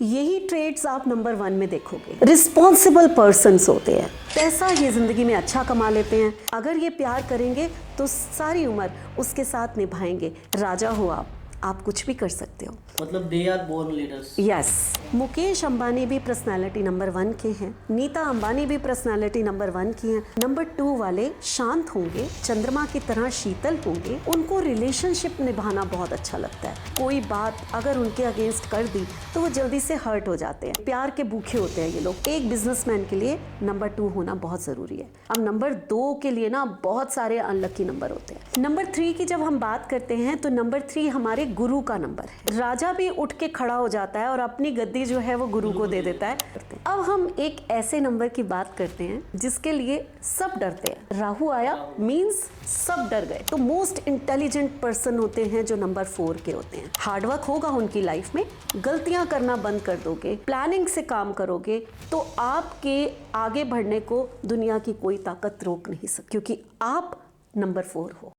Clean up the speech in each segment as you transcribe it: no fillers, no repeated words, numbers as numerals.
यही ट्रेड्स आप नंबर 1 में देखोगे। रिस्पॉन्सिबल पर्सन्स होते हैं, पैसा ये जिंदगी में अच्छा कमा लेते हैं। अगर ये प्यार करेंगे तो सारी उम्र उसके साथ निभाएंगे। राजा हो आप कुछ भी कर सकते हो। मतलब they are born leaders. Yes, Mukesh Ambani भी पर्सनालिटी नंबर 1 के हैं, नीता अंबानी भी पर्सनालिटी नंबर 1 की हैं। नंबर 2 वाले शांत होंगे, चंद्रमा की तरह शीतल होंगे, उनको रिलेशनशिप निभाना बहुत अच्छा लगता है। कोई बात अगर उनके अगेंस्ट कर दी तो वो जल्दी से हर्ट हो जाते हैं, प्यार के भूखे होते हैं ये लोग। एक बिजनेसमैन के लिए नंबर 2 होना बहुत जरूरी है। अब नंबर 2 के लिए ना बहुत सारे अनलकी नंबर होते हैं। नंबर 3 की जब हम बात करते हैं तो नंबर 3 हमारे गुरु का नंबर है। राजा भी उठ के खड़ा हो जाता है और अपनी गद्दी जो है वो गुरु को दे देता है। अब हम एक ऐसे नंबर की बात करते हैं जिसके लिए सब डरते हैं। राहु आया मींस सब डर गए। तो मोस्ट इंटेलिजेंट पर्सन होते हैं जो नंबर 4 के होते हैं। हार्डवर्क होगा उनकी लाइफ में, गलतियां करना बंद कर दोगे, प्लानिंग से काम करोगे तो आपके आगे बढ़ने को दुनिया की कोई ताकत रोक नहीं सकती, क्योंकि आप नंबर 4 हो।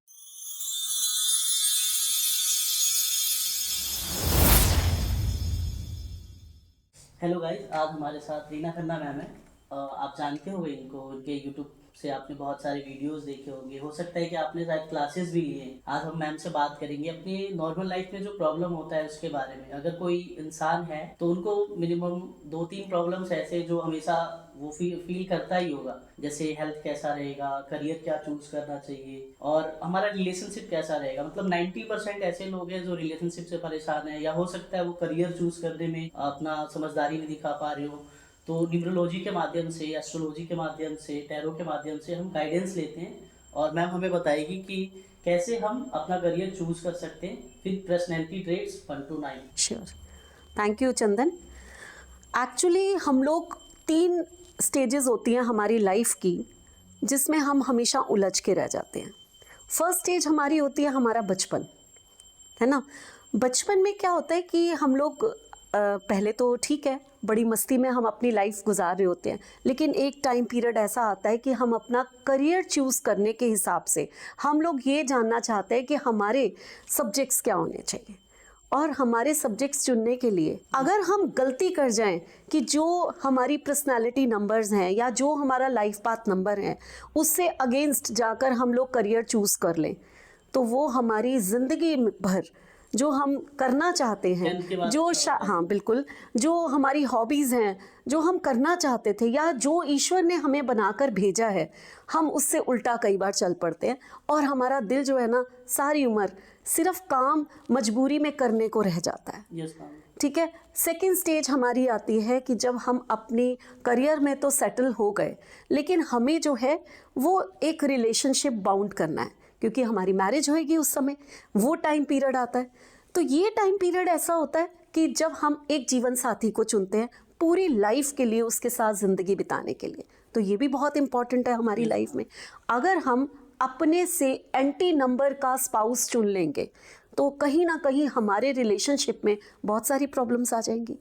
हेलो गाइस, आज हमारे साथ रीना खन्ना मैम है। आप जानते होंगे इनको, इनके यूट्यूब से आपने बहुत सारे वीडियोस देखे होंगे। हो सकता है कि आपने शायद क्लासेस भी लिए हैं। आज हम मैम से बात करेंगे अपनी नॉर्मल लाइफ में जो प्रॉब्लम होता है उसके बारे में। अगर कोई इंसान है तो उनको मिनिमम 2-3 प्रॉब्लम्स ऐसे जो हमेशा वो फील करता ही होगा, जैसे हेल्थ कैसा रहेगा, करियर क्या चूज करना चाहिए और हमारा रिलेशनशिप कैसा रहेगा। मतलब 90% ऐसे लोग हैं जो रिलेशनशिप से परेशान है, या हो सकता है वो करियर चूज करने में अपना समझदारी नहीं दिखा पा रहे हो। तो न्यूमरोलॉजी के माध्यम से, एस्ट्रोलॉजी के माध्यम से, टैरो के माध्यम से हम गाइडेंस लेते हैं और मैम हमें बताएगी कि कैसे हम अपना करियर चूज कर सकते हैं with personality traits 1 to 9। Sure, thank you Chandan. Actually हम लोग 3 स्टेजेस होती हैं हमारी लाइफ की जिसमें हम हमेशा उलझ के रह जाते हैं। फर्स्ट स्टेज हमारी होती है हमारा बचपन, है ना। बचपन में क्या होता है कि हम लोग पहले तो ठीक है, बड़ी मस्ती में हम अपनी लाइफ गुजार रहे होते हैं, लेकिन एक टाइम पीरियड ऐसा आता है कि हम अपना करियर चूज़ करने के हिसाब से हम लोग ये जानना चाहते हैं कि हमारे सब्जेक्ट्स क्या होने चाहिए। और हमारे सब्जेक्ट्स चुनने के लिए अगर हम गलती कर जाएं कि जो हमारी पर्सनालिटी नंबर्स हैं या जो हमारा लाइफ पाथ नंबर है उससे अगेंस्ट जाकर हम लोग करियर चूज़ कर लें तो वो हमारी ज़िंदगी भर जो हम करना चाहते हैं, जो हाँ बिल्कुल, जो हमारी हॉबीज़ हैं, जो हम करना चाहते थे या जो ईश्वर ने हमें बनाकर भेजा है, हम उससे उल्टा कई बार चल पड़ते हैं और हमारा दिल जो है ना सारी उम्र सिर्फ काम मजबूरी में करने को रह जाता है। ठीक है। सेकेंड स्टेज हमारी आती है कि जब हम अपनी करियर में तो सेटल हो गए, लेकिन हमें जो है वो एक रिलेशनशिप बाउंड करना है, क्योंकि हमारी मैरिज होएगी उस समय, वो टाइम पीरियड आता है। तो ये टाइम पीरियड ऐसा होता है कि जब हम एक जीवन साथी को चुनते हैं पूरी लाइफ के लिए, उसके साथ ज़िंदगी बिताने के लिए। तो ये भी बहुत इंपॉर्टेंट है हमारी लाइफ में। अगर हम अपने से एंटी नंबर का स्पाउस चुन लेंगे तो कहीं ना कहीं हमारे रिलेशनशिप में बहुत सारी प्रॉब्लम्स आ जाएंगी।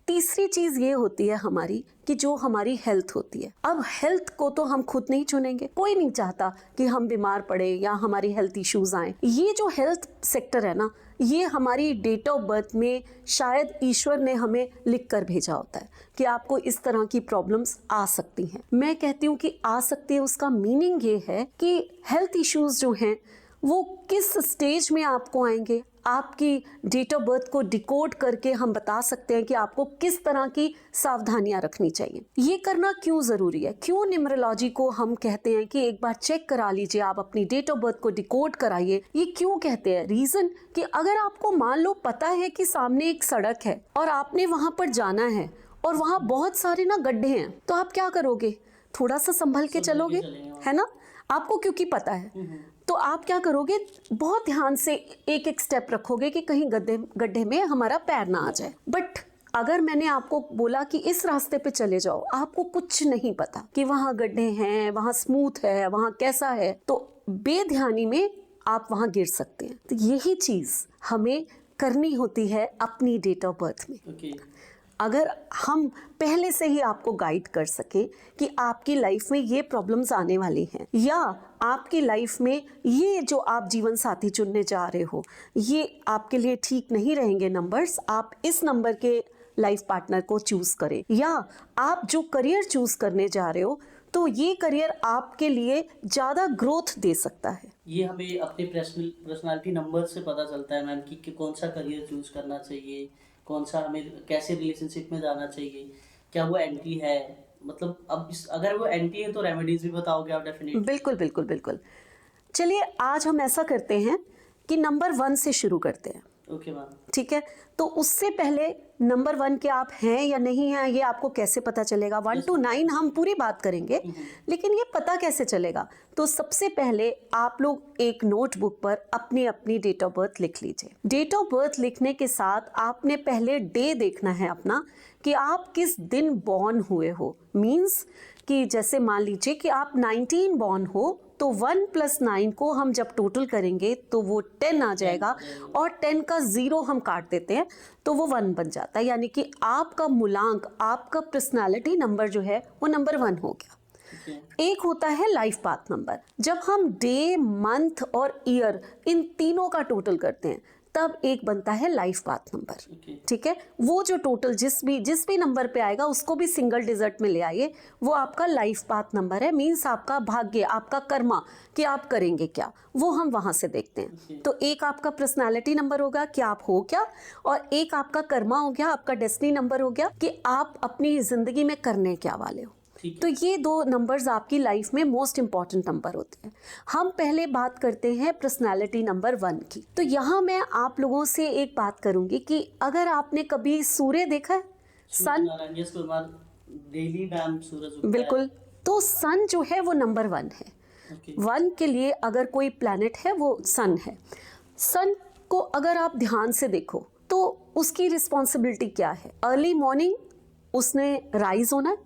तीसरी चीज़ ये होती है हमारी कि जो हमारी हेल्थ होती है। अब हेल्थ को तो हम खुद नहीं चुनेंगे, कोई नहीं चाहता कि हम बीमार पड़े या हमारी हेल्थ इश्यूज आए। ये जो हेल्थ सेक्टर है ना, ये हमारी डेट ऑफ बर्थ में शायद ईश्वर ने हमें लिख कर भेजा होता है कि आपको इस तरह की प्रॉब्लम्स आ सकती हैं। मैं कहती हूँ कि आ सकती है, उसका मीनिंग ये है कि हेल्थ इश्यूज जो हैं वो किस स्टेज में आपको आएंगे, आपकी डेट ऑफ बर्थ को डिकोड करके हम बता सकते हैं कि आपको किस तरह की सावधानियां रखनी चाहिए। ये करना क्यों ज़रूरी है, क्यों न्यूमरोलॉजी को हम कहते हैं कि एक बार चेक करा लीजिए, आप अपनी डेट ऑफ बर्थ को डिकोड कराइए। ये क्यों कहते हैं, रीज़न कि अगर आपको मान लो पता है कि सामने एक सड़क है और आपने वहाँ पर जाना है और वहाँ बहुत सारे ना गड्ढे हैं, तो आप क्या करोगे, थोड़ा सा संभल के चलोगे, है ना। आपको क्योंकि पता है तो आप क्या करोगे, बहुत ध्यान से एक एक स्टेप रखोगे कि कहीं गड्ढे में हमारा पैर ना आ जाए। बट अगर मैंने आपको बोला कि इस रास्ते पे चले जाओ, आपको कुछ नहीं पता कि वहाँ गड्ढे हैं, वहाँ स्मूथ है, वहाँ कैसा है, तो बेध्यानी में आप वहाँ गिर सकते हैं। तो यही चीज़ हमें करनी होती है अपनी डेट ऑफ बर्थ में। अगर हम पहले से ही आपको गाइड कर सके कि आपकी लाइफ में ये प्रॉब्लम्स आने वाली हैं, या आपकी लाइफ में ये जो आप जीवन साथी चुनने जा रहे हो ये आपके लिए ठीक नहीं रहेंगे नंबर्स, आप इस नंबर के लाइफ पार्टनर को चूज करें, या आप जो करियर चूज करने जा रहे हो तो ये करियर आपके लिए ज़्यादा ग्रोथ दे सकता है। ये हमें अपने पर्सनालिटी नंबर से पता चलता है मैम कि कौन सा करियर चूज करना चाहिए, कौन सा हमें कैसे रिलेशनशिप में जाना चाहिए, क्या वो एंटी है, मतलब अब अगर वो एंटी है तो रेमेडीज भी बताओगे आप डेफिनेटली। बिल्कुल बिल्कुल बिल्कुल। चलिए आज हम ऐसा करते हैं कि नंबर 1 से शुरू करते हैं। Okay ma'am. ठीक है, तो उससे पहले नंबर 1 के आप हैं या नहीं हैं ये आपको कैसे पता चलेगा? 1 to 9 हम पूरी बात करेंगे, लेकिन ये पता कैसे चलेगा? तो सबसे पहले आप लोग एक नोटबुक पर अपनी अपनी डेट ऑफ बर्थ लिख लीजिए। डेट ऑफ बर्थ लिखने के साथ आपने पहले डे देखना है अपना कि आप किस दिन बॉर्न हुए हो। मीन्स कि जैसे मान लीजिए कि आप 19 बॉर्न हो तो 1 + 9 को हम जब टोटल करेंगे तो वो 10 आ जाएगा, और 10 का 0 हम काट देते हैं तो वो 1 बन जाता है। यानी कि आपका मूलांक, आपका पर्सनालिटी नंबर जो है वो नंबर 1 हो गया। एक होता है लाइफ पाथ नंबर। जब हम डे, मंथ और ईयर इन तीनों का टोटल करते हैं तब एक बनता है लाइफ पाथ नंबर। ठीक है, वो जो टोटल जिस भी नंबर पे आएगा उसको भी सिंगल डिजिट में ले आइए, वो आपका लाइफ पाथ नंबर है। मीन्स आपका भाग्य, आपका कर्मा कि आप करेंगे क्या, वो हम वहां से देखते हैं। तो एक आपका पर्सनालिटी नंबर होगा कि आप हो क्या, और एक आपका कर्मा हो गया, आपका डेस्टिनी नंबर हो गया कि आप अपनी जिंदगी में करने क्या वाले हो। तो ये 2 नंबर्स आपकी लाइफ में मोस्ट इंपॉर्टेंट नंबर होते हैं। हम पहले बात करते हैं पर्सनालिटी नंबर 1 की। तो यहाँ मैं आप लोगों से एक बात करूंगी कि अगर आपने कभी सूर्य देखा है, सन, डेली मैम सूरज उगता है। बिल्कुल, तो सन जो है वो नंबर 1 है। 1 के लिए अगर कोई प्लैनेट है वो सन है। सन को अगर आप ध्यान से देखो तो उसकी रिस्पॉन्सिबिलिटी क्या है? अर्ली मॉर्निंग उसने राइज होना है,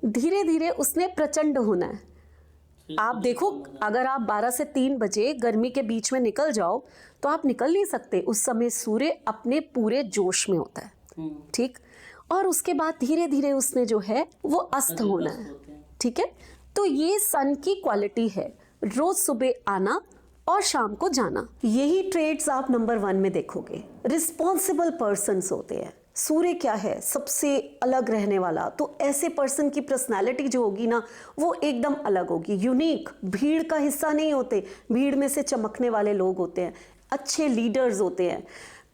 धीरे धीरे उसने प्रचंड होना है। आप देखो अगर आप 12 से 3 बजे गर्मी के बीच में निकल जाओ तो आप निकल नहीं सकते, उस समय सूर्य अपने पूरे जोश में होता है। ठीक, और उसके बाद धीरे धीरे उसने जो है वो अस्त होना है। ठीक है, तो ये सन की क्वालिटी है, रोज सुबह आना और शाम को जाना। यही ट्रेड्स आप नंबर 1 में देखोगे। रिस्पॉन्सिबल पर्सन्स होते हैं। सूर्य क्या है? सबसे अलग रहने वाला। तो ऐसे पर्सन की पर्सनालिटी जो होगी ना वो एकदम अलग होगी, यूनिक। भीड़ का हिस्सा नहीं होते, भीड़ में से चमकने वाले लोग होते हैं, अच्छे लीडर्स होते हैं,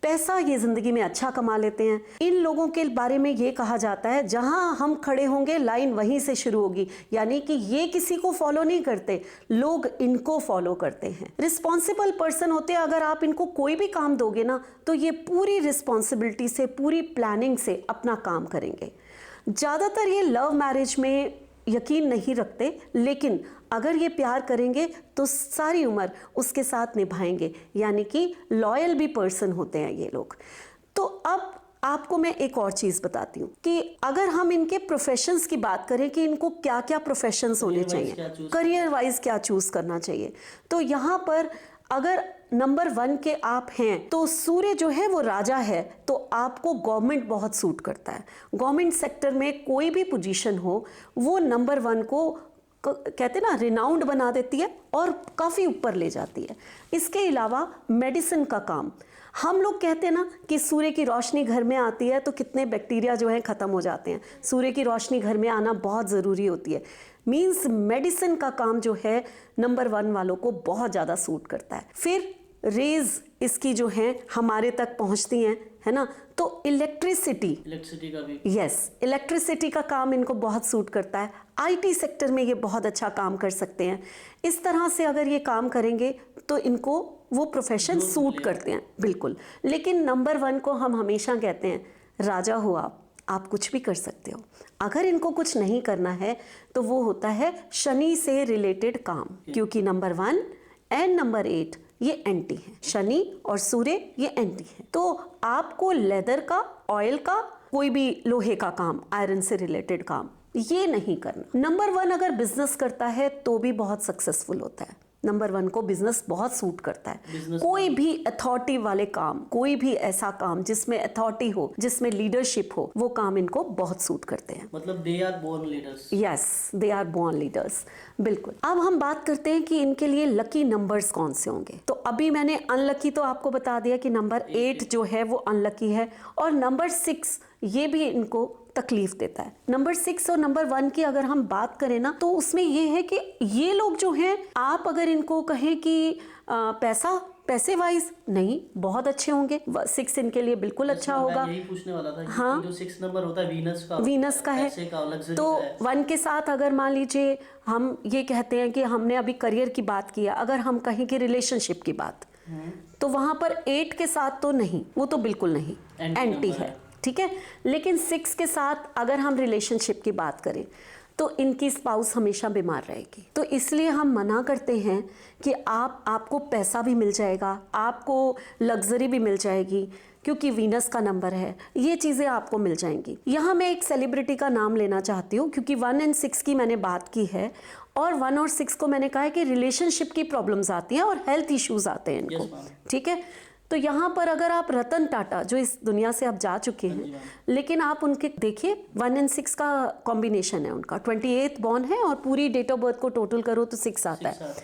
पैसा ये जिंदगी में अच्छा कमा लेते हैं। इन लोगों के बारे में ये कहा जाता है जहां हम खड़े होंगे लाइन वहीं से शुरू होगी। यानी कि ये किसी को फॉलो नहीं करते, लोग इनको फॉलो करते हैं। रिस्पॉन्सिबल पर्सन होते हैं। अगर आप इनको कोई भी काम दोगे ना तो ये पूरी रिस्पॉन्सिबिलिटी से, पूरी प्लानिंग से अपना काम करेंगे। ज़्यादातर ये लव मैरिज में यकीन नहीं रखते, लेकिन अगर ये प्यार करेंगे तो सारी उम्र उसके साथ निभाएंगे। यानी कि लॉयल भी पर्सन होते हैं ये लोग। तो अब आपको मैं एक और चीज़ बताती हूँ कि अगर हम इनके प्रोफेशंस की बात करें कि इनको क्या क्या प्रोफेशंस होने चाहिए, करियर वाइज क्या चूज करना चाहिए, तो यहाँ पर अगर नंबर 1 के आप हैं तो सूर्य जो है वो राजा है, तो आपको गवर्नमेंट बहुत सूट करता है। गवर्नमेंट सेक्टर में कोई भी पोजीशन हो वो नंबर 1 को कहते ना रिनाउंड बना देती है और काफ़ी ऊपर ले जाती है। इसके अलावा मेडिसिन का काम, हम लोग कहते हैं ना कि सूर्य की रोशनी घर में आती है तो कितने बैक्टीरिया जो हैं ख़त्म हो जाते हैं। सूर्य की रोशनी घर में आना बहुत ज़रूरी होती है। मीन्स मेडिसिन का काम जो है नंबर 1 वालों को बहुत ज़्यादा सूट करता है। फिर रेज इसकी जो हैं हमारे तक पहुंचती हैं, है ना। तो इलेक्ट्रिसिटी का भी, यस, इलेक्ट्रिसिटी का काम इनको बहुत सूट करता है। आईटी सेक्टर में ये बहुत अच्छा काम कर सकते हैं। इस तरह से अगर ये काम करेंगे तो इनको वो प्रोफेशन सूट करते हैं, बिल्कुल। लेकिन नंबर 1 को हम हमेशा कहते हैं राजा हो आप कुछ भी कर सकते हो। अगर इनको कुछ नहीं करना है तो वो होता है शनि से रिलेटेड काम, क्योंकि नंबर 1 एंड नंबर 8 ये एंटी है। शनि और सूर्य ये एंटी है। तो आपको लेदर का, ऑयल का, कोई भी लोहे का काम, आयरन से रिलेटेड काम ये नहीं करना। नंबर 1 अगर बिजनेस करता है तो भी बहुत सक्सेसफुल होता है। नंबर 1 को बिजनेस बहुत सूट करता है। कोई भी अथॉरिटी वाले काम, कोई भी ऐसा काम जिसमें अथॉरिटी हो, जिसमें लीडरशिप हो, वो काम इनको बहुत सूट करते हैं। मतलब they are born leaders. Yes, they are born leaders, बिल्कुल। अब हम बात करते हैं कि इनके लिए लकी नंबर्स कौन से होंगे। तो अभी मैंने अनलकी तो आपको बता दिया कि नंबर 8 जो है वो अनलकी है, और नंबर 6 ये भी इनको तकलीफ देता है। नंबर 6 और नंबर 1 की अगर हम बात करें ना, तो उसमें ये है कि ये लोग जो हैं, आप अगर इनको कहें कि पैसे वाइज नहीं बहुत अच्छे होंगे, 6 इनके लिए बिल्कुल अच्छा होगा। यही पूछने वाला था कि हाँ, जो 6 नंबर होता है वीनस का है, तो 1 के साथ अगर मान लीजिए हम ये कहते हैं कि हमने अभी करियर की बात किया, अगर हम कहें कि रिलेशनशिप की बात, तो वहां पर 8 के साथ तो नहीं, वो तो बिल्कुल नहीं, एंटी है, ठीक है। लेकिन 6 के साथ अगर हम रिलेशनशिप की बात करें तो इनकी स्पाउस हमेशा बीमार रहेगी। तो इसलिए हम मना करते हैं कि आपको पैसा भी मिल जाएगा, आपको लग्जरी भी मिल जाएगी, क्योंकि वीनस का नंबर है, ये चीज़ें आपको मिल जाएंगी। यहाँ मैं एक सेलिब्रिटी का नाम लेना चाहती हूँ, क्योंकि 1 और 6 की मैंने बात की है, और 1 और 6 को मैंने कहा है कि रिलेशनशिप की प्रॉब्लम्स आती हैं और हेल्थ इश्यूज आते हैं इनको, ठीक है। तो यहाँ पर अगर आप रतन टाटा, जो इस दुनिया से अब जा चुके हैं, लेकिन आप उनके देखिए 1 और 6 का कॉम्बिनेशन है उनका, 28th बॉर्न है और पूरी डेट ऑफ बर्थ को टोटल करो तो 6 आता है।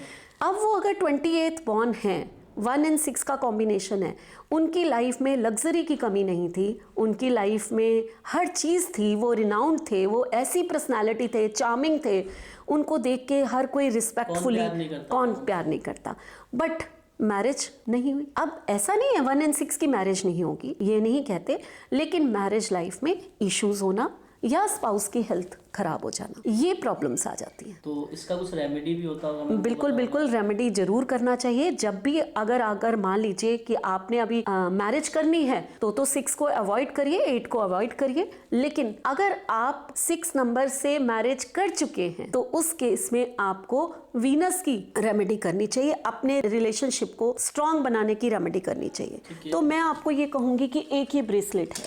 अब वो अगर 28th बॉर्न है, 1 और 6 का कॉम्बिनेशन है, उनकी लाइफ में लग्जरी की कमी नहीं थी, उनकी लाइफ में हर चीज़ थी, वो रिनाउंड थे, वो ऐसी पर्सनालिटी थे, चार्मिंग थे, उनको देख के हर कोई रिस्पेक्टफुली, कौन प्यार नहीं करता, बट मैरिज नहीं हुई। अब ऐसा नहीं है 1 और 6 की मैरिज नहीं होगी, ये नहीं कहते, लेकिन मैरिज लाइफ में इश्यूज होना या स्पाउस की हेल्थ खराब हो जाना, ये प्रॉब्लम्स आ जाती हैं। तो इसका कुछ रेमेडी भी होता होगा? बिल्कुल बिल्कुल, रेमेडी जरूर करना चाहिए। जब भी अगर मान लीजिए कि आपने अभी मैरिज करनी है तो 6 को अवॉइड करिए, 8 को अवॉइड करिए। लेकिन अगर आप 6 नंबर से मैरिज कर चुके हैं तो उस केस में आपको वीनस की रेमेडी करनी चाहिए, अपने रिलेशनशिप को स्ट्रांग बनाने की रेमेडी करनी चाहिए। तो मैं आपको ये कहूंगी कि एक ये ब्रेसलेट है,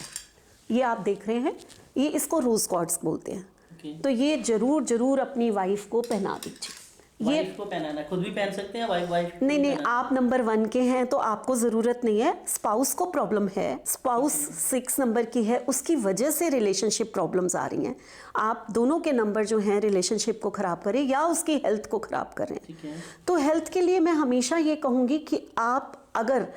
ये आप देख रहे हैं, ये इसको रोज कॉर्ड्स बोलते हैं। तो ये जरूर अपनी वाइफ को पहना दीजिए। ये को पहनाना, खुद भी पहन सकते हैं वाइफ? नहीं, आप नंबर 1 के हैं तो आपको जरूरत नहीं है। स्पाउस को प्रॉब्लम है, स्पाउस 6 नंबर की है, उसकी वजह से रिलेशनशिप प्रॉब्लम्स आ रही हैं। आप दोनों के नंबर जो हैं रिलेशनशिप को खराब करें या उसकी हेल्थ को खराब करें। तो हेल्थ के लिए मैं हमेशा ये कहूंगी कि आप अगर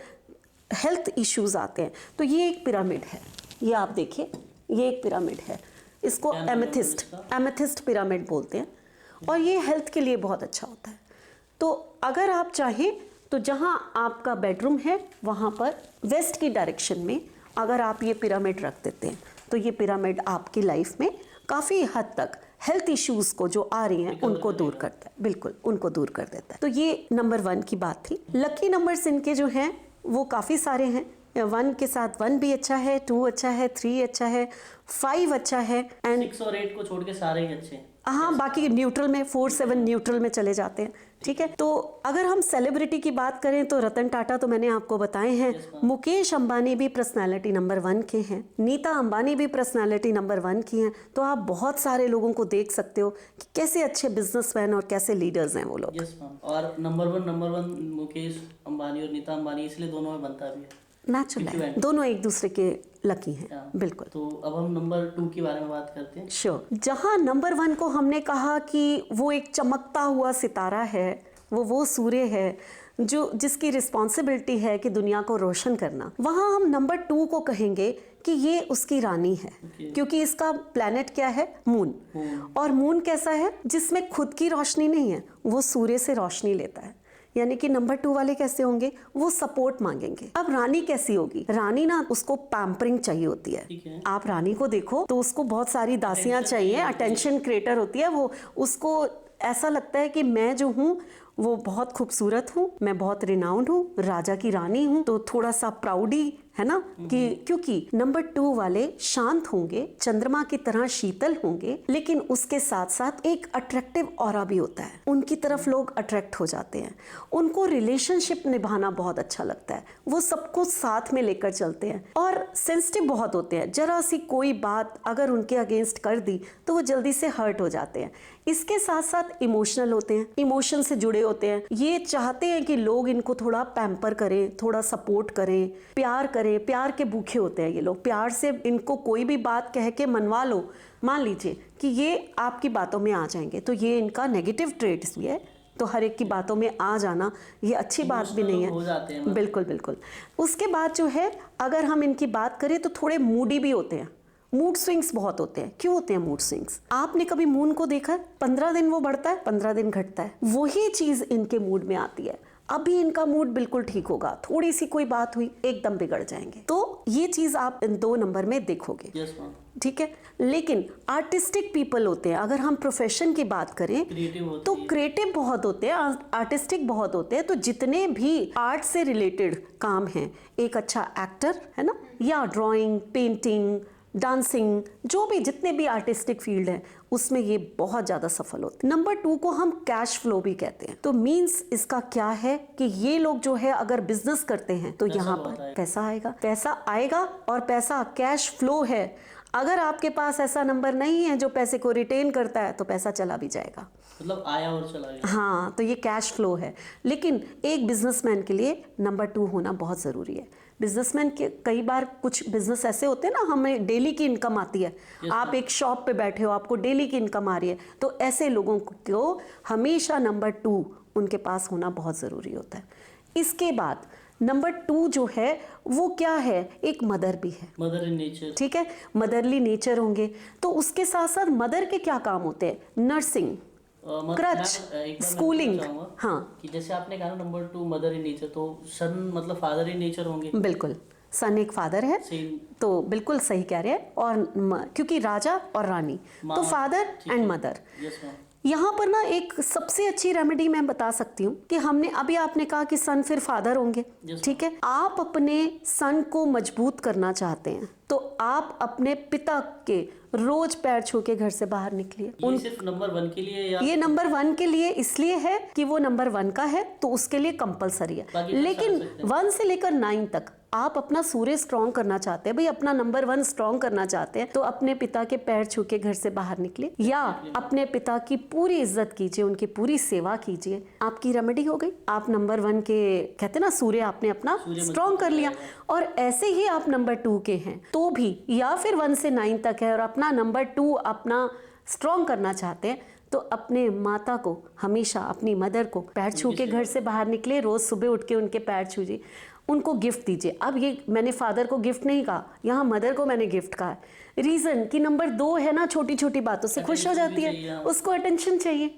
हेल्थ इश्यूज आते हैं तो ये एक पिरामिड है, ये आप देखिए, ये एक पिरामिड है, इसको एमेथिस्ट पिरामिड बोलते हैं, और ये हेल्थ के लिए बहुत अच्छा होता है। तो अगर आप चाहें तो जहां आपका बेडरूम है वहां पर वेस्ट की डायरेक्शन में अगर आप ये पिरामिड रख देते हैं तो ये पिरामिड आपकी लाइफ में काफ़ी हद तक हेल्थ इश्यूज को जो आ रही हैं उनको दूर करता है, बिल्कुल उनको दूर कर देता है। तो ये नंबर 1 की बात थी। लकी नंबर्स इनके जो हैं वो काफ़ी सारे हैं। 1 के साथ 1 भी अच्छा है, 2 अच्छा है, 3 अच्छा है, 5 अच्छा है, एंड 6 और 8 को छोड़ के सारे ही अच्छे हैं। हाँ, बाकी न्यूट्रल में 4, 7 न्यूट्रल में चले जाते हैं, ठीक है। तो अगर हम सेलिब्रिटी की बात करें तो रतन टाटा तो मैंने आपको बताए हैं, मुकेश अंबानी भी पर्सनालिटी नंबर 1 के हैं, नीता अंबानी भी पर्सनालिटी नंबर 1 की हैं। तो आप बहुत सारे लोगों को देख सकते हो कि कैसे अच्छे बिजनेसमैन और कैसे लीडर्स हैं वो लोग। और नंबर 1 मुकेश अंबानी और नीता अंबानी, इसलिए दोनों में बनता भी है, नेचुरल है, दोनों एक दूसरे के लकी हैं, बिल्कुल। तो अब हम नंबर 2 के बारे में बात करते हैं। श्योर। जहां नंबर 1 को हमने कहा कि वो एक चमकता हुआ सितारा है, वो सूर्य है जो जिसकी रिस्पॉन्सिबिलिटी है कि दुनिया को रोशन करना, वहां हम नंबर 2 को कहेंगे कि ये उसकी रानी है, क्योंकि इसका प्लैनेट क्या है, मून। और मून कैसा है, जिसमें खुद की रोशनी नहीं है, वो सूर्य से रोशनी लेता है। यानी कि नंबर 2 वाले कैसे होंगे, वो सपोर्ट मांगेंगे। अब रानी कैसी होगी, रानी ना उसको पैम्परिंग चाहिए होती है। आप रानी को देखो तो उसको बहुत सारी दासियां चाहिए, अटेंशन क्रिएटर होती है वो, उसको ऐसा लगता है कि मैं जो हूँ वो बहुत खूबसूरत हूँ, मैं बहुत रिनाउंड हूँ, राजा की रानी हूँ, तो थोड़ा सा प्राउडी है ना, कि क्योंकि नंबर 2 वाले शांत होंगे, चंद्रमा की तरह शीतल होंगे, लेकिन उसके साथ साथ एक अट्रैक्टिव ऑरा भी होता है, उनकी तरफ लोग अट्रैक्ट हो जाते हैं, उनको रिलेशनशिप निभाना बहुत अच्छा लगता है, वो सबको साथ में लेकर चलते हैं और सेंसिटिव बहुत होते हैं। जरा सी कोई बात अगर उनके अगेंस्ट कर दी तो वो जल्दी से हर्ट हो जाते हैं। इसके साथ साथ इमोशनल होते हैं, इमोशन से जुड़े होते हैं, ये चाहते हैं कि लोग इनको थोड़ा पैम्पर करें, थोड़ा सपोर्ट करें, प्यार करें, प्यार के भूखे होते हैं ये लोग। प्यार से इनको कोई भी बात कह के मनवा लो, मान लीजिए कि ये आपकी बातों में आ जाएंगे, तो ये इनका नेगेटिव ट्रेट्स भी है। तो हर एक की बातों में आ जाना ये अच्छी बात भी नहीं है, बिल्कुल बिल्कुल। उसके बाद जो है अगर हम इनकी बात करें तो थोड़े मूडी भी होते हैं, मूड स्विंग्स बहुत होते हैं। क्यों होते हैं मूड स्विंग्स? आपने कभी मून को देखा है? 15 दिन वो बढ़ता है, 15 दिन घटता है। वही चीज इनके मूड में आती है। अभी इनका मूड बिल्कुल ठीक होगा, थोड़ी सी कोई बात हुई एकदम बिगड़ जाएंगे। तो ये चीज आप इन 2 नंबर में देखोगे। Yes ma'am. ठीक है। लेकिन आर्टिस्टिक पीपल होते हैं, अगर हम प्रोफेशन की बात करें तो क्रिएटिव बहुत होते हैं, आर्टिस्टिक बहुत होते हैं। तो जितने भी आर्ट से रिलेटेड काम हैं, एक अच्छा एक्टर है ना, या ड्राइंग, पेंटिंग, डांसिंग, जो भी जितने भी आर्टिस्टिक फील्ड है उसमें ये बहुत ज्यादा सफल होते हैं। नंबर 2 को हम कैश फ्लो भी कहते हैं। तो मींस इसका क्या है कि ये लोग जो है अगर बिजनेस करते हैं तो यहाँ पर पैसा आएगा, पैसा आएगा और पैसा कैश फ्लो है। अगर आपके पास ऐसा नंबर नहीं है जो पैसे को रिटेन करता है तो पैसा चला भी जाएगा, मतलब आया और चला गया। हाँ, तो ये कैश फ्लो है। लेकिन एक बिजनेसमैन के लिए नंबर 2 होना बहुत ज़रूरी है। बिजनेसमैन के कई बार कुछ बिजनेस ऐसे होते हैं ना, हमें डेली की इनकम आती है। आप एक शॉप पे बैठे हो, आपको डेली की इनकम आ रही है, तो ऐसे लोगों को हमेशा नंबर 2 उनके पास होना बहुत ज़रूरी होता है। इसके बाद नंबर 2 जो है वो क्या है, एक मदर भी है, मदर इन नेचर। ठीक है, मदरली नेचर होंगे। तो उसके साथ साथ मदर के क्या काम होते हैं? Nursing, creche, schooling. हाँ, कि जैसे आपने कहा नंबर 2 मदर इन नेचर, तो सन मतलब फादर इन नेचर होंगे। बिल्कुल, सन एक फादर है, तो बिल्कुल सही कह रहे हैं। और क्योंकि राजा और रानी तो फादर एंड मदर। यहाँ पर ना एक सबसे अच्छी रेमेडी मैं बता सकती हूँ कि हमने अभी आपने कहा कि सन फिर फादर होंगे, ठीक है। आप अपने सन को मजबूत करना चाहते हैं तो आप अपने पिता के रोज पैर छू के घर से बाहर निकलिए। ये सिर्फ नंबर 1 के लिए या? ये नंबर 1 के लिए इसलिए है कि वो नंबर 1 का है तो उसके लिए कंपलसरी है। लेकिन 1 से लेकर 9 तक आप अपना सूर्य स्ट्रॉन्ग करना चाहते हैं, भाई अपना नंबर 1 स्ट्रॉन्ग करना चाहते हैं, तो अपने पिता के पैर छू के घर से बाहर निकले या अपने पिता की पूरी इज्जत कीजिए, उनकी पूरी सेवा कीजिए। आपकी रेमेडी हो गई। आप नंबर 1 के कहते ना सूर्य आपने अपना स्ट्रॉन्ग कर लिया। और ऐसे ही आप नंबर 2 के हैं तो भी, या फिर 1 से 9 तक है और अपना नंबर 2 अपना स्ट्रॉन्ग करना चाहते हैं, तो अपने माता को हमेशा, अपनी मदर को पैर छू के घर से बाहर निकले। रोज सुबह उठ के उनके पैर छूजिए, उनको गिफ्ट दीजिए। अब ये मैंने फादर को गिफ्ट नहीं कहा, यहाँ मदर को मैंने गिफ्ट कहा। रीजन कि नंबर 2 है ना, छोटी छोटी बातों से खुश हो जाती है, उसको अटेंशन चाहिए।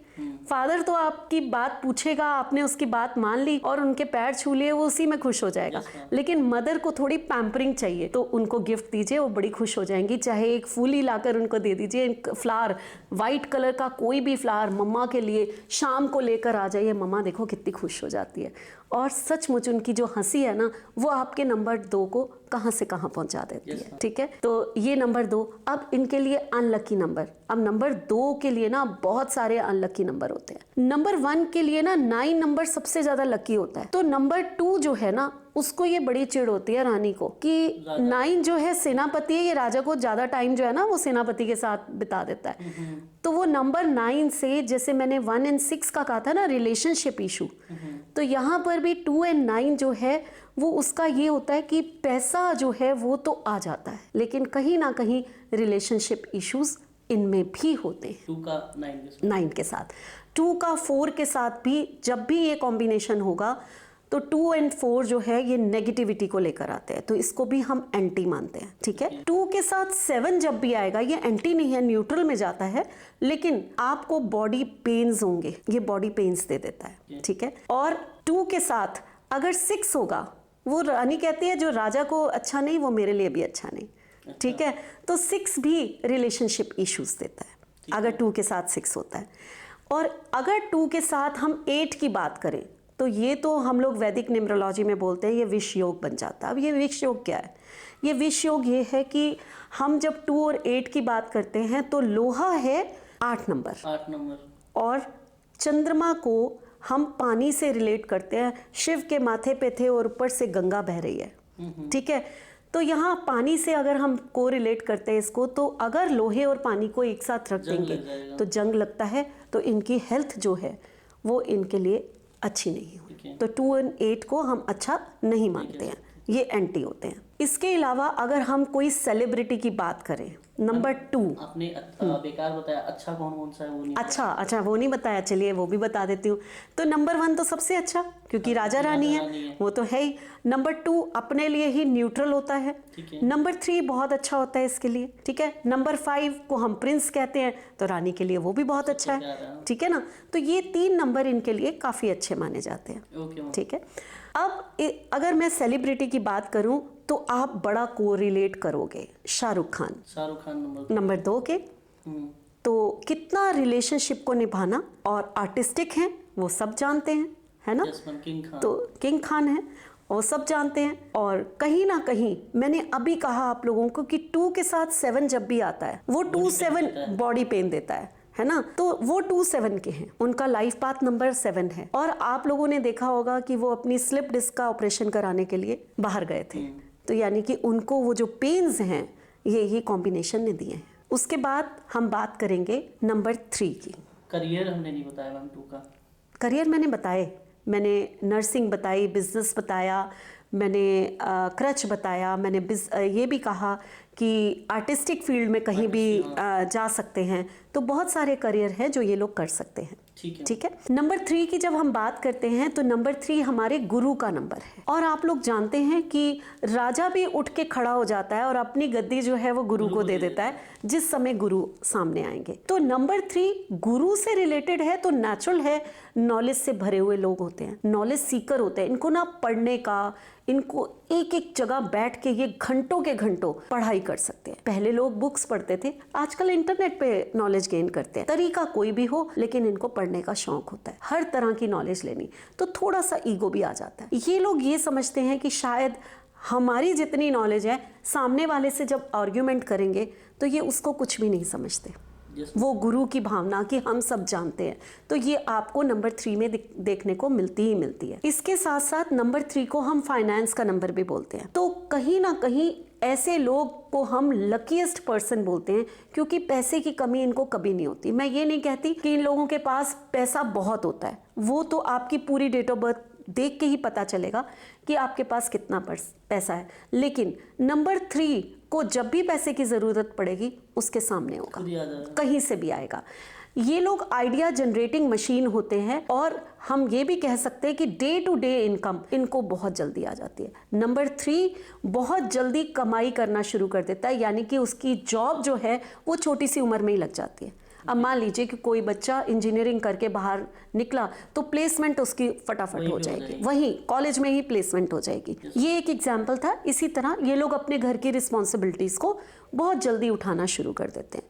फादर तो आपकी बात पूछेगा, आपने उसकी बात मान ली और उनके पैर छू लिए, वो उसी में खुश हो जाएगा। लेकिन मदर को थोड़ी पैम्परिंग चाहिए, तो उनको गिफ्ट दीजिए, वो बड़ी खुश हो जाएंगी। चाहे एक फूल ही लाकर उनको दे दीजिए, एक फ्लावर, वाइट कलर का कोई भी फ्लावर मम्मा के लिए शाम को लेकर आ जाइए। मम्मा देखो कितनी खुश हो जाती है। और सचमुच उनकी जो हंसी है ना, वो आपके नंबर 2 को कहाँ से कहाँ पहुंचा देती है, ठीक है। तो ये नंबर 2। अब इनके लिए अनलकी नंबर। अब नंबर 2 के लिए ना बहुत सारे अनलकी नंबर होते हैं। नंबर 1 के लिए ना 9 नंबर सबसे ज्यादा लकी होता है। तो नंबर 2 जो है ना, उसको ये बड़ी चिढ़ होती है रानी को कि 9 जो है सेनापति है, ये राजा को ज्यादा टाइम जो है ना वो सेनापति के साथ बिता देता है। तो वो नंबर 9 से, जैसे मैंने 1 एंड 6 का कहा था ना रिलेशनशिप इशू, तो यहाँ पर भी 2 एंड 9 जो है वो उसका ये होता है कि पैसा जो है वो तो आ जाता है, लेकिन कहीं ना कहीं रिलेशनशिप इश्यूज इनमें भी होते हैं। 2 का 9 के साथ, 2 का 4 के साथ भी जब भी ये कॉम्बिनेशन होगा तो 2 एंड 4 जो है ये नेगेटिविटी को लेकर आते हैं, तो इसको भी हम एंटी मानते हैं, ठीक है। 2 के साथ 7 जब भी आएगा, ये एंटी नहीं है, न्यूट्रल में जाता है, लेकिन आपको बॉडी पेन्स होंगे, ये बॉडी पेन्स दे देता है, ठीक है। और 2 के साथ अगर 6 होगा, वो रानी कहती है जो राजा को अच्छा नहीं वो मेरे लिए भी अच्छा नहीं, ठीक है। तो 6 भी रिलेशनशिप इश्यूज देता है अगर 2 के साथ 6 होता है। और अगर 2 के साथ हम 8 की बात करें तो ये तो हम लोग वैदिक न्यूमरोलॉजी में बोलते हैं ये विष योग बन जाता है। अब ये विष योग क्या है? ये विष योग ये है कि हम जब 2 और 8 की बात करते हैं तो लोहा है 8 नंबर और चंद्रमा को हम पानी से रिलेट करते हैं। शिव के माथे पे थे और ऊपर से गंगा बह रही है, ठीक है। तो यहाँ पानी से अगर हम को रिलेट करते हैं इसको, तो अगर लोहे और पानी को एक साथ रख देंगे तो जंग लगता है, तो इनकी हेल्थ जो है वो इनके लिए अच्छी नहीं होगी। तो 2 और 8 को हम अच्छा नहीं मानते हैं, ये एंटी होते हैं। इसके अलावा अगर हम कोई सेलिब्रिटी की बात करें नंबर 2। आपने बेकार बताया, अच्छा कौन सा है वो नहीं अच्छा वो नहीं बताया, चलिए वो भी बता देती हूँ। तो नंबर 1 तो सबसे अच्छा, क्योंकि राजा रानी है, वो तो है ही। नंबर 2 अपने लिए ही न्यूट्रल होता है। ठीक है। नंबर 3 बहुत अच्छा होता है इसके लिए, ठीक है। नंबर 5 को हम प्रिंस कहते हैं, तो रानी के लिए वो भी बहुत अच्छा है, ठीक है ना। तो ये 3 नंबर इनके लिए काफ़ी अच्छे माने जाते हैं, ठीक है। अब अगर मैं सेलिब्रिटी की बात करूं तो आप बड़ा कोरिलेट करोगे शाहरुख खान नंबर 2 के। तो कितना रिलेशनशिप को निभाना और आर्टिस्टिक हैं वो सब जानते हैं, है ना। तो किंग खान है, वो सब जानते हैं। और कहीं ना कहीं मैंने अभी कहा आप लोगों को कि 2 के साथ 7 जब भी आता है वो 2-7 बॉडी पेन देता है ना। तो वो 2-7 के हैं, उनका लाइफ पाथ नंबर 7 है। और आप लोगों ने देखा होगा कि वो अपनी स्लिप डिस्क का ऑपरेशन कराने के लिए बाहर गए थे। तो यानी कि उनको वो जो पेन्स हैं ये कॉम्बिनेशन ने दिए हैं। उसके बाद हम बात करेंगे नंबर 3 की। करियर हमने नहीं बताया मैम 2 का। करियर मैंने बताए, मैंने नर्सिंग बताई, बिजनेस बताया, मैंने क्रच बताया, मैंने ये भी कहा कि आर्टिस्टिक फील्ड में कहीं भी जा सकते हैं। तो बहुत सारे करियर हैं जो ये लोग कर सकते हैं, ठीक है। नंबर 3 की जब हम बात करते हैं तो नंबर 3 हमारे गुरु का नंबर है। और आप लोग जानते हैं कि राजा भी उठ के खड़ा हो जाता है और अपनी गद्दी जो है वो गुरु को दे देता है जिस समय गुरु सामने आएंगे। तो नंबर 3 गुरु से रिलेटेड है, तो नेचुरल है, नॉलेज से भरे हुए लोग होते हैं, नॉलेज सीकर होते हैं। इनको ना पढ़ने का, इनको एक एक जगह बैठ के ये घंटों के घंटों पढ़ाई कर सकते हैं। पहले लोग बुक्स पढ़ते थे, आजकल इंटरनेट पे नॉलेज गेन करते हैं। तरीका कोई भी हो, लेकिन इनको पढ़ने का शौक होता है, हर तरह की नॉलेज लेनी। तो थोड़ा सा ईगो भी आ जाता है। ये लोग ये समझते हैं कि शायद हमारी जितनी नॉलेज है, सामने वाले से जब आर्ग्यूमेंट करेंगे तो ये उसको कुछ भी नहीं समझते। वो गुरु की भावना कि हम सब जानते हैं, तो ये आपको नंबर 3 में देखने को मिलती ही मिलती है। इसके साथ साथ नंबर 3 को हम फाइनेंस का नंबर भी बोलते हैं। तो कहीं ना कहीं ऐसे लोग को हम लकीएस्ट पर्सन बोलते हैं, क्योंकि पैसे की कमी इनको कभी नहीं होती। मैं ये नहीं कहती कि इन लोगों के पास पैसा बहुत होता है, वो तो आपकी पूरी डेट ऑफ बर्थ देख के ही पता चलेगा कि आपके पास कितना पैसा है। लेकिन नंबर 3 को जब भी पैसे की ज़रूरत पड़ेगी उसके सामने होगा, कहीं से भी आएगा। ये लोग आइडिया जनरेटिंग मशीन होते हैं, और हम ये भी कह सकते हैं कि डे टू डे इनकम इनको बहुत जल्दी आ जाती है। नंबर 3 बहुत जल्दी कमाई करना शुरू कर देता है, यानी कि उसकी जॉब जो है वो छोटी सी उम्र में ही लग जाती है। अब मान लीजिए कि कोई बच्चा इंजीनियरिंग करके बाहर निकला तो प्लेसमेंट उसकी फटाफट हो जाएगी, वहीं कॉलेज में ही प्लेसमेंट हो जाएगी। ये एक एग्जाम्पल था। इसी तरह ये लोग अपने घर की रिस्पॉन्सिबिलिटीज़ को बहुत जल्दी उठाना शुरू कर देते हैं।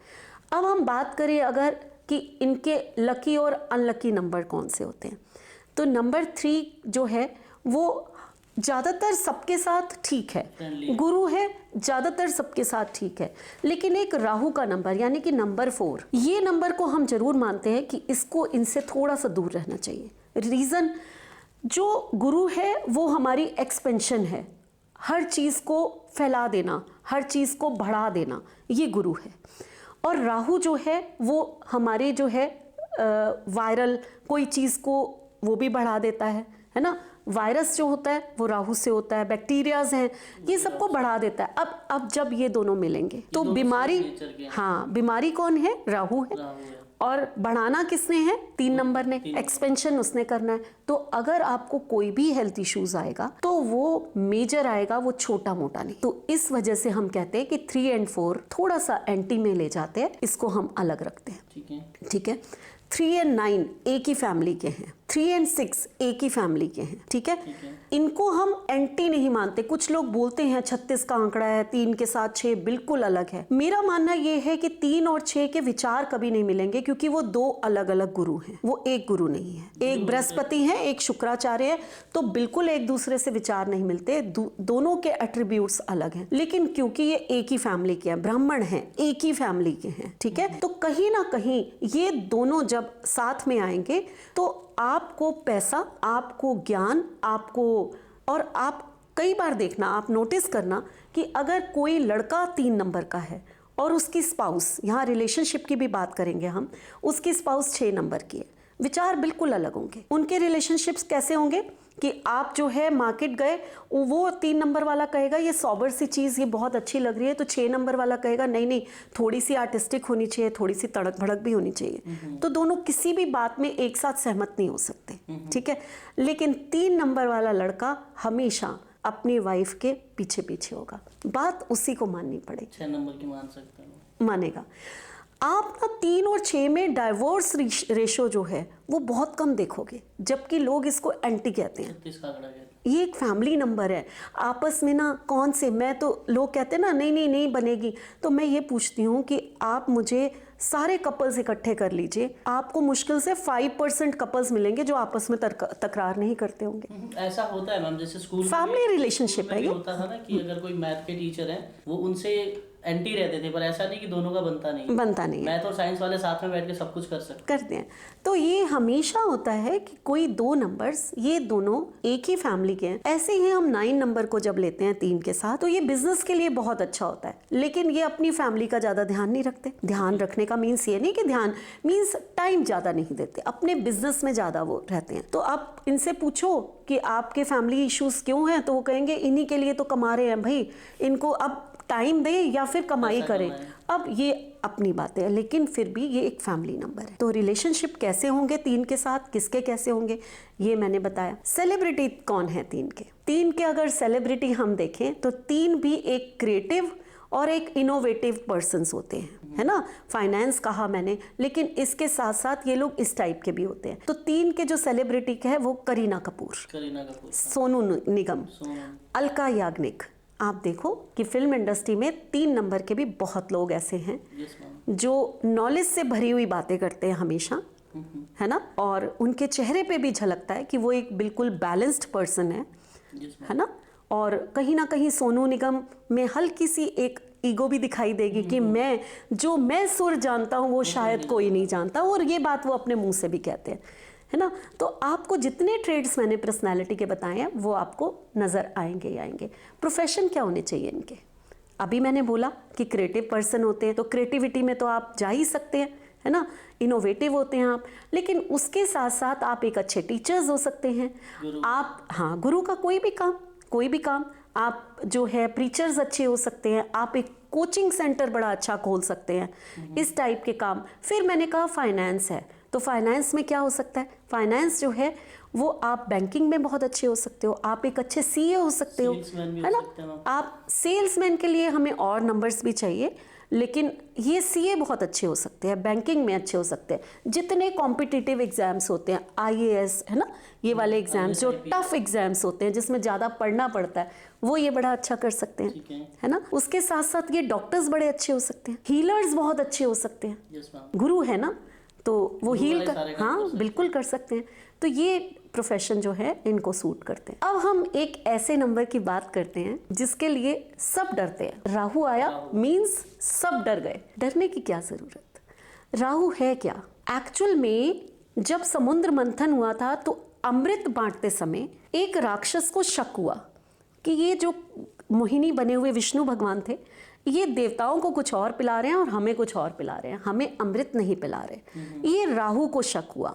अब हम बात करें अगर कि इनके लकी और अनलकी नंबर कौन से होते हैं, तो नंबर 3 जो है वो ज़्यादातर सबके साथ ठीक है, गुरु है, ज़्यादातर सबके साथ ठीक है। लेकिन एक राहु का नंबर यानी कि नंबर 4, ये नंबर को हम जरूर मानते हैं कि इसको इनसे थोड़ा सा दूर रहना चाहिए। रीज़न, जो गुरु है वो हमारी एक्सपेंशन है, हर चीज़ को फैला देना, हर चीज़ को बढ़ा देना, ये गुरु है। और राहु जो है वो हमारे जो है वायरल कोई चीज़ को वो भी बढ़ा देता है ना। वायरस जो होता है वो राहु से होता है, बैक्टीरियाज हैं, ये सबको बढ़ा देता है। अब जब ये दोनों मिलेंगे तो बीमारी, हाँ, बीमारी कौन है? राहु है। और बढ़ाना किसने है? 3 नंबर ने, एक्सपेंशन उसने करना है। तो अगर आपको कोई भी हेल्थ इश्यूज आएगा तो वो मेजर आएगा, वो छोटा मोटा नहीं। तो इस वजह से हम कहते हैं कि 3 और 4 थोड़ा सा एंटी में ले जाते हैं, इसको हम अलग रखते हैं, ठीक है। 3 और 9 एक ही फैमिली के हैं, 3 और 6 एक ही फैमिली के हैं, ठीक है। इनको हम एंटी नहीं मानते। कुछ लोग बोलते हैं 36 का आंकड़ा है, 3 के साथ 6 बिल्कुल अलग है। मेरा मानना यह है कि 3 और 6 के विचार कभी नहीं मिलेंगे, क्योंकि वो 2 अलग अलग गुरु हैं, वो एक गुरु नहीं है। एक बृहस्पति है, एक शुक्राचार्य है, तो बिल्कुल एक दूसरे से विचार नहीं मिलते। दोनों के एट्रीब्यूट्स अलग हैं, लेकिन क्योंकि ये एक ही फैमिली के हैं, ब्राह्मण हैं, एक ही फैमिली के हैं, ठीक है। तो कहीं ना कहीं ये दोनों जब साथ में आएंगे तो आपको पैसा, आपको ज्ञान, आपको, और आप कई बार देखना, आप नोटिस करना कि अगर कोई लड़का 3 नंबर का है और उसकी स्पाउस, यहाँ रिलेशनशिप की भी बात करेंगे हम, उसकी स्पाउस 6 नंबर की है, विचार बिल्कुल अलग होंगे। उनके रिलेशनशिप्स कैसे होंगे कि आप जो है मार्केट गए, वो 3 नंबर वाला कहेगा ये सॉबर सी चीज़ ये बहुत अच्छी लग रही है, तो 6 नंबर वाला कहेगा नहीं नहीं थोड़ी सी आर्टिस्टिक होनी चाहिए, थोड़ी सी तड़क भड़क भी होनी चाहिए। तो दोनों किसी भी बात में एक साथ सहमत नहीं हो सकते, ठीक है। लेकिन 3 नंबर वाला लड़का हमेशा अपनी वाइफ के पीछे पीछे होगा, बात उसी को माननी पड़ेगी। 6 नंबर की मान सकते हैं, मानेगा। आप ना 3 और 6 में डाइवोर्स रेशो जो है वो बहुत कम देखोगे, जबकि लोग इसको एंटी कहते हैं। 36 का आंकड़ा कहते हैं। ये एक फैमिली नंबर है। आपस में ना कौन से, मैं तो लोग कहते हैं ना नहीं नहीं नहीं बनेगी, तो मैं ये पूछती हूँ कि आप मुझे सारे कपल्स इकट्ठे कर लीजिए, आपको मुश्किल से 5% कपल्स मिलेंगे जो आपस में तकरार नहीं करते होंगे। ऐसा होता है मैम, जैसे स्कूल फैमिली रिलेशनशिप है ये। होता था ना कि अगर कोई मैथ के टीचर हैं वो उनसे एंटी रहते थे, पर ऐसा नहीं कि दोनों का बनता नहीं है। मैथ और साइंस वाले साथ में बैठ के सब कुछ कर सकते करते हैं। तो ये हमेशा होता है कि कोई 2 नंबर्स ये दोनों एक ही फैमिली के हैं। ऐसे ही हम 9 नंबर को जब लेते हैं 3 के साथ, तो ये बिजनेस के लिए बहुत अच्छा होता है, लेकिन ये अपनी फैमिली का ज्यादा ध्यान नहीं रखते। ध्यान रखने का मीन्स ये नहीं कि ध्यान मीन्स टाइम ज्यादा नहीं देते, अपने बिजनेस में ज्यादा वो रहते हैं। तो आप इनसे पूछो कि आपके फैमिली इश्यूज क्यों हैं, तो वो कहेंगे इन्हीं के लिए तो कमा रहे हैं भाई, इनको अब टाइम दे या फिर कमाई करें। अब ये अपनी बात है, लेकिन फिर भी ये एक फैमिली नंबर है। तो रिलेशनशिप कैसे होंगे 3 के साथ, किसके कैसे होंगे ये मैंने बताया। सेलिब्रिटी कौन है 3 के? 3 के अगर सेलिब्रिटी हम देखें तो 3 भी एक क्रिएटिव और एक इनोवेटिव पर्सन्स होते हैं, है ना। फाइनेंस कहा मैंने, लेकिन इसके साथ साथ ये लोग इस टाइप के भी होते हैं। तो 3 के जो सेलिब्रिटी है वो करीना कपूर, सोनू निगम, अलका याग्निक। आप देखो कि फिल्म इंडस्ट्री में 3 नंबर के भी बहुत लोग ऐसे हैं जो नॉलेज से भरी हुई बातें करते हैं हमेशा, है ना, और उनके चेहरे पे भी झलकता है कि वो एक बिल्कुल बैलेंस्ड पर्सन है ना। और कहीं ना कहीं सोनू निगम में हल्की सी एक ईगो भी दिखाई देगी कि मैं सुर जानता हूँ वो शायद कोई नहीं जानता, और ये बात वो अपने मुंह से भी कहते हैं, है ना। तो आपको जितने ट्रेड्स मैंने पर्सनालिटी के बताए हैं वो आपको नज़र आएंगे ही आएंगे। प्रोफेशन क्या होने चाहिए इनके? अभी मैंने बोला कि क्रिएटिव पर्सन होते हैं, तो क्रिएटिविटी में तो आप जा ही सकते हैं, है ना। इनोवेटिव होते हैं आप, लेकिन उसके साथ साथ आप एक अच्छे टीचर्स हो सकते हैं। आप हाँ, गुरु का कोई भी काम आप जो है, प्रीचर्स अच्छे हो सकते हैं, आप एक कोचिंग सेंटर बड़ा अच्छा खोल सकते हैं, इस टाइप के काम। फिर मैंने कहा फाइनेंस है, तो फाइनेंस में क्या हो सकता है? फाइनेंस जो है वो आप बैंकिंग में बहुत अच्छे हो सकते हो, आप एक अच्छे सीए हो सकते हो, है ना। आप सेल्समैन के लिए हमें और नंबर्स भी चाहिए, लेकिन ये सीए बहुत अच्छे हो सकते हैं, बैंकिंग में अच्छे हो सकते हैं। जितने कॉम्पिटिटिव एग्जाम्स होते हैं, आईएएस, है ना, ये वाले एग्जाम्स जो टफ एग्जाम्स होते हैं जिसमें ज़्यादा पढ़ना पड़ता है, वो ये बड़ा अच्छा कर सकते हैं, है ना। उसके साथ साथ ये डॉक्टर्स बड़े अच्छे हो सकते हैं, हीलर्स बहुत अच्छे हो सकते हैं। गुरु है ना, तो वो हील कर, हाँ बिल्कुल कर सकते हैं। तो ये प्रोफेशन जो है इनको सूट करते हैं। अब हम एक ऐसे नंबर की बात करते हैं जिसके लिए सब डरते हैं। राहु आया मींस सब डर गए। डरने की क्या जरूरत? राहु है क्या? एक्चुअल में जब समुद्र मंथन हुआ था तो अमृत बांटते समय एक राक्षस को शक हुआ कि ये जो मोहिनी बने हुए विष्णु भगवान थे, ये देवताओं को कुछ और पिला रहे हैं और हमें कुछ और पिला रहे हैं, हमें अमृत नहीं पिला रहे। ये राहु को शक हुआ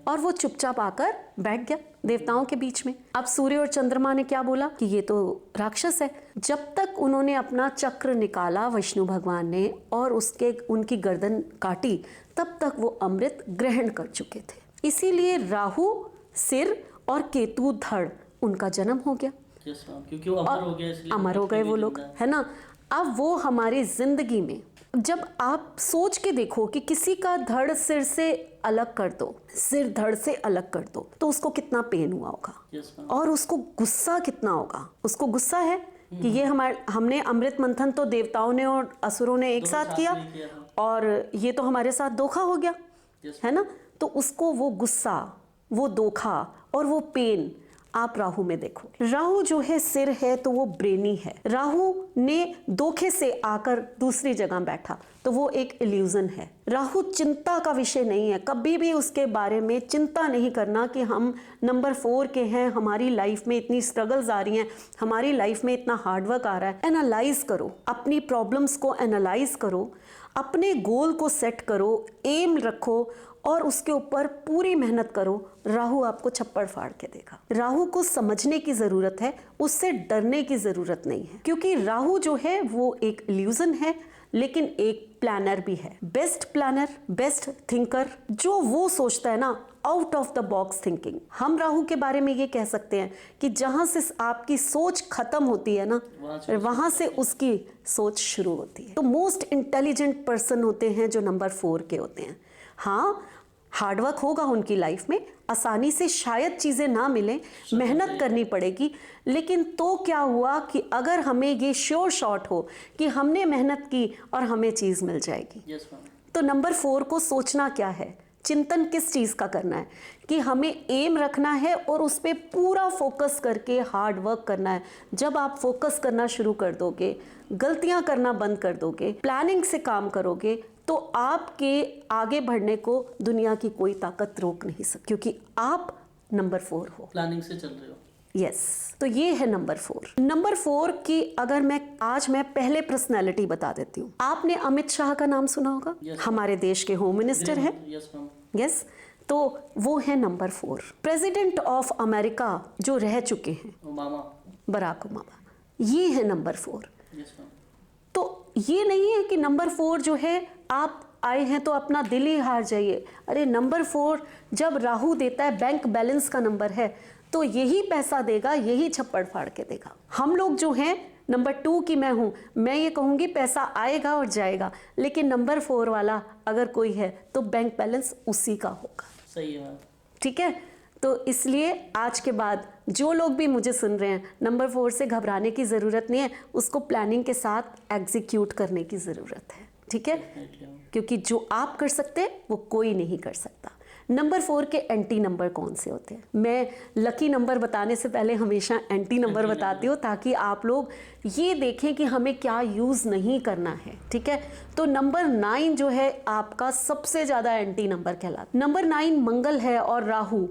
और वो चुपचाप आकर बैठ गया देवताओं के बीच में। अब सूर्य और चंद्रमा ने क्या बोला कि ये तो राक्षस है। जब तक उन्होंने अपना चक्र निकाला विष्णु भगवान ने और उनकी गर्दन काटी, तब तक वो अमृत ग्रहण कर चुके थे। इसीलिए राहु सिर और केतु धड़, उनका जन्म हो गया, क्योंकि वो अमर हो गया, इसलिए अमर हो गए वो लोग, है ना। अब वो हमारी जिंदगी में जब आप सोच के देखो कि किसी का धड़ सिर से अलग कर दो, सिर धड़ से अलग कर दो, तो उसको कितना पेन हुआ होगा और उसको गुस्सा कितना होगा। उसको गुस्सा है कि ये हमने अमृत मंथन तो देवताओं ने और असुरों ने एक साथ किया और ये तो हमारे साथ धोखा हो गया, है ना। तो उसको वो गुस्सा, वो धोखा और वो पेन आप राहु में देखो। राहु जो है सिर है तो वो ब्रेनी है। राहु ने धोखे से आकर दूसरी जगह बैठा तो वो एक इल्यूजन है। राहु चिंता का विषय नहीं है, कभी भी उसके बारे में चिंता नहीं करना कि हम नंबर 4 के हैं, हमारी लाइफ में इतनी स्ट्रगल्स आ रही हैं, हमारी लाइफ में इतना हार्डवर्क आ रहा है। एनालाइज करो, अपनी प्रॉब्लम्स को एनालाइज करो, अपने गोल को सेट करो, एम रखो और उसके ऊपर पूरी मेहनत करो, राहु आपको छप्पड़ फाड़ के देगा। राहु को समझने की जरूरत है, उससे डरने की जरूरत नहीं है, क्योंकि राहु जो है वो एक इल्यूजन है लेकिन एक प्लानर भी है। बेस्ट प्लानर, बेस्ट थिंकर, जो वो सोचता है ना out of the box thinking. हम राहु के बारे में ये कह सकते हैं कि जहां से आपकी सोच खत्म होती है ना, वहां से उसकी सोच शुरू होती है। तो मोस्ट इंटेलिजेंट पर्सन होते हैं जो नंबर 4 के होते हैं। हाँ, हार्डवर्क होगा उनकी लाइफ में, आसानी से शायद चीज़ें ना मिले, मेहनत करनी पड़ेगी, लेकिन तो क्या हुआ कि अगर हमें ये श्योर शॉट हो कि हमने मेहनत की और हमें चीज़ मिल जाएगी। तो नंबर 4 को सोचना क्या है, चिंतन किस चीज़ का करना है कि हमें एम रखना है और उस पर पूरा फोकस करके हार्ड वर्क करना है। जब आप फोकस करना शुरू कर दोगे, गलतियां करना बंद कर दोगे, प्लानिंग से काम करोगे, तो आपके आगे बढ़ने को दुनिया की कोई ताकत रोक नहीं सकती, क्योंकि आप नंबर 4 हो, प्लानिंग से चल रहे हो। यस तो ये है नंबर 4। नंबर 4 की अगर मैं पहले पर्सनैलिटी बता देती हूँ। आपने अमित शाह का नाम सुना होगा, हमारे देश के होम मिनिस्टर है। यस तो वो है नंबर 4। प्रेसिडेंट ऑफ अमेरिका जो रह चुके हैं, बराक ओबामा, ये है नंबर 4। तो ये नहीं है कि नंबर 4 जो है आप आए हैं तो अपना दिल ही हार जाइए। अरे नंबर 4 जब राहु देता है, बैंक बैलेंस का नंबर है, तो यही पैसा देगा, यही छप्पड़ फाड़ के देगा। हम लोग जो हैं, नंबर 2 की मैं हूं, मैं ये कहूंगी पैसा आएगा और जाएगा, लेकिन नंबर 4 वाला अगर कोई है तो बैंक बैलेंस उसी का होगा। सही है, ठीक है। तो इसलिए आज के बाद जो लोग भी मुझे सुन रहे हैं, नंबर 4 से घबराने की ज़रूरत नहीं है, उसको प्लानिंग के साथ एग्जीक्यूट करने की ज़रूरत है। ठीक है, क्योंकि जो आप कर सकते हैं वो कोई नहीं कर सकता। नंबर 4 के एंटी नंबर कौन से होते हैं? मैं लकी नंबर बताने से पहले हमेशा एंटी नंबर बताती हूँ, ताकि आप लोग ये देखें कि हमें क्या यूज़ नहीं करना है। ठीक है, तो नंबर 9 जो है आपका सबसे ज़्यादा एंटी नंबर कहलाता है। नंबर 9 मंगल है और राहु।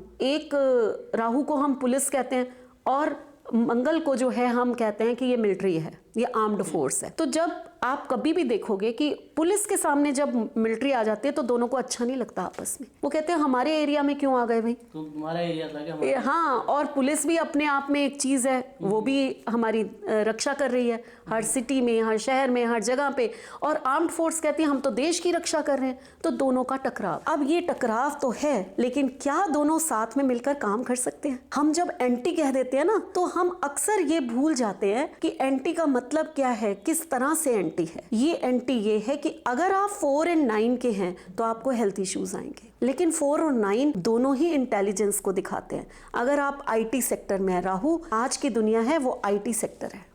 राहु को हम पुलिस कहते हैं और मंगल को जो है हम कहते हैं कि ये मिलिट्री है, ये आर्म्ड फोर्स है। तो जब आप कभी भी देखोगे कि पुलिस के सामने जब मिलिट्री आ जाती है तो दोनों को अच्छा नहीं लगता आपस में। वो कहते हैं हमारे एरिया में क्यों आ गए भाई, तो हमारा एरिया था क्या? हाँ, और पुलिस भी अपने आप में एक चीज़ है, वो भी हमारी रक्षा कर रही है हर सिटी में, हर शहर में, हर जगह पे। और आर्म्ड फोर्स कहती है हम तो देश की रक्षा कर रहे हैं। तो दोनों का टकराव। अब ये टकराव तो है, लेकिन क्या दोनों साथ में मिलकर काम कर सकते हैं? हम जब एंटी कह देते हैं ना, तो हम अक्सर ये भूल जाते हैं कि एंटी का मतलब क्या है, किस तरह से एंटी है। ये एंटी ये है कि अगर आप 4 और 9 के हैं तो आपको हेल्थ इश्यूज आएंगे, लेकिन 4 और 9 दोनों ही इंटेलिजेंस को दिखाते हैं। अगर आप आईटी सेक्टर में है, राहु आज की दुनिया है वो आईटी सेक्टर है,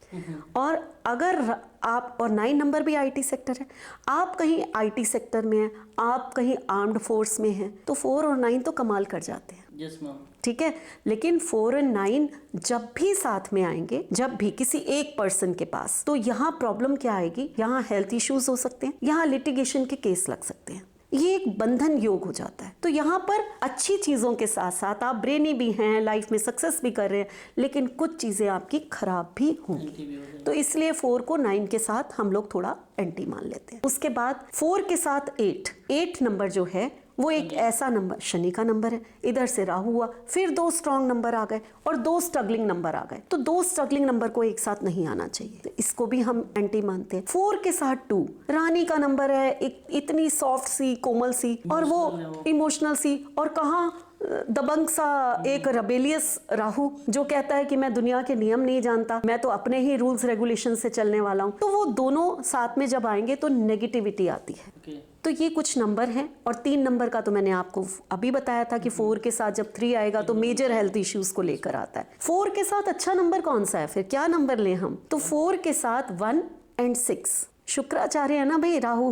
और अगर आप, और 9 नंबर भी आईटी सेक्टर है, आप कहीं आईटी सेक्टर में हैं, आप कहीं आर्म्ड फोर्स में हैं, तो 4 और 9 तो कमाल कर जाते हैं। Yes ma'am. ठीक है, लेकिन 4 और 9 जब भी साथ में आएंगे, जब भी किसी एक पर्सन के पास, तो यहाँ प्रॉब्लम क्या आएगी, यहाँ हेल्थ इश्यूज हो सकते हैं, यहाँ लिटिगेशन के केस लग सकते हैं। ये एक बंधन योग हो जाता है। तो यहाँ पर अच्छी चीज़ों के साथ साथ आप ब्रेनी भी हैं, लाइफ में सक्सेस भी कर रहे हैं, लेकिन कुछ चीज़ें आपकी खराब भी होंगी। तो इसलिए 4 को 9 के साथ हम लोग थोड़ा एंटी मान लेते हैं। उसके बाद 4 के साथ 8 नंबर जो है वो एक ऐसा नंबर, शनि का नंबर है, इधर से राहु हुआ, फिर 2 स्ट्रॉन्ग नंबर आ गए और 2 स्ट्रगलिंग नंबर आ गए। तो 2 स्ट्रगलिंग नंबर को एक साथ नहीं आना चाहिए, तो इसको भी हम एंटी मानते हैं। 4 के साथ 2 रानी का नंबर है, एक इतनी सॉफ्ट सी, कोमल सी, और वो इमोशनल सी, और कहाँ दबंग सा एक रेबेलियस राहु जो कहता है कि मैं दुनिया के नियम नहीं जानता, मैं तो अपने ही रूल्स रेगुलेशन से चलने वाला हूँ। तो वो दोनों साथ में जब आएंगे तो नेगेटिविटी आती है। तो ये कुछ नंबर हैं, और 3 नंबर का तो मैंने आपको अभी बताया था कि 4 के साथ जब 3 आएगा तो मेजर हेल्थ इश्यूज को लेकर आता है। 4 के साथ अच्छा नंबर कौन सा है, फिर क्या नंबर लें हम? तो 4 के साथ 1 और 6 शुक्राचार्य है ना भाई, राहु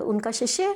उनका शिष्य है।